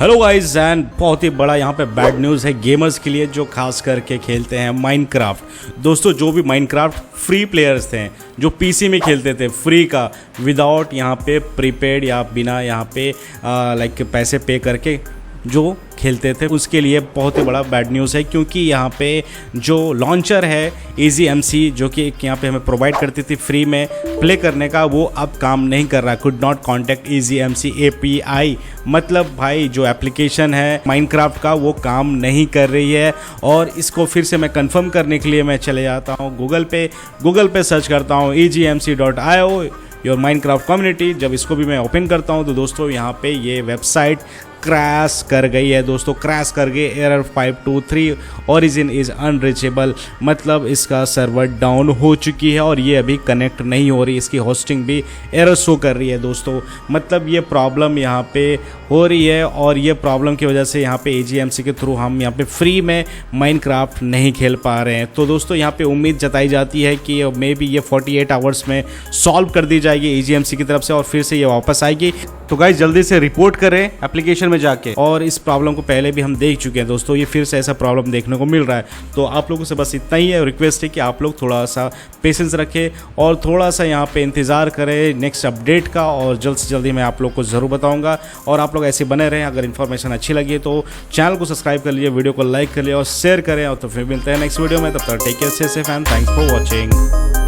Hello guys and बहुत ही बड़ा यहाँ पे बैड न्यूज़ है गेमर्स के लिए जो खास करके खेलते हैं माइनक्राफ्ट। दोस्तों जो भी माइनक्राफ्ट फ्री प्लेयर्स थे जो पीसी में खेलते थे फ्री का विदाउट यहाँ पे प्रीपेड या बिना यहाँ पे लाइक पैसे पे करके जो खेलते थे उसके लिए बहुत ही बड़ा बैड न्यूज़ है, क्योंकि यहाँ पे जो लॉन्चर है EasyMC जो कि यहाँ पे हमें प्रोवाइड करती थी फ्री में प्ले करने का, वो अब काम नहीं कर रहा। Could not contact EasyMC API, मतलब भाई जो एप्लीकेशन है माइनक्राफ्ट का वो काम नहीं कर रही है। और इसको फिर से मैं कंफर्म करने के लिए मैं चले जाता हूँ गूगल पे सर्च करता हूँ EGMC.io योर माइनक्राफ्ट कम्युनिटी। जब इसको भी मैं ओपन करता हूँ तो दोस्तों यहाँ पे ये वेबसाइट क्रैश कर गई है। दोस्तों क्रैश कर गई, एरर 523 ओरिजिन इज़ अनरीचेबल, मतलब इसका सर्वर डाउन हो चुकी है और ये अभी कनेक्ट नहीं हो रही, इसकी होस्टिंग भी एरर शो कर रही है। दोस्तों मतलब ये प्रॉब्लम यहाँ पे हो रही है और ये प्रॉब्लम की वजह से यहाँ पे EasyMC के थ्रू हम यहाँ पे फ्री में माइनक्राफ्ट नहीं खेल पा रहे हैं। तो दोस्तों यहाँ पे उम्मीद जताई जाती है कि मे बी ये 48 आवर्स में सॉल्व कर दी जाएगी EasyMC की तरफ से और फिर से ये वापस आएगी। तो गाइस जल्दी से रिपोर्ट करें एप्लीकेशन में जाके, और इस प्रॉब्लम को पहले भी हम देख चुके हैं दोस्तों, ये फिर से ऐसा प्रॉब्लम देखने को मिल रहा है। तो आप लोगों से बस इतना ही है, रिक्वेस्ट है कि आप लोग थोड़ा सा पेशेंस रखें और थोड़ा सा यहाँ पे इंतज़ार करें नेक्स्ट अपडेट का, और जल्द से जल्दी मैं आप लोग को ज़रूर बताऊँगा। और आप लोग ऐसे बने रहें। अगर इन्फॉर्मेशन अच्छी लगी तो चैनल को सब्सक्राइब कर लीजिए, वीडियो को लाइक कर लिया और शेयर करें। और तो फिर मिलते हैं नेक्स्ट वीडियो में, तब तक take care, stay safe and thanks for watching.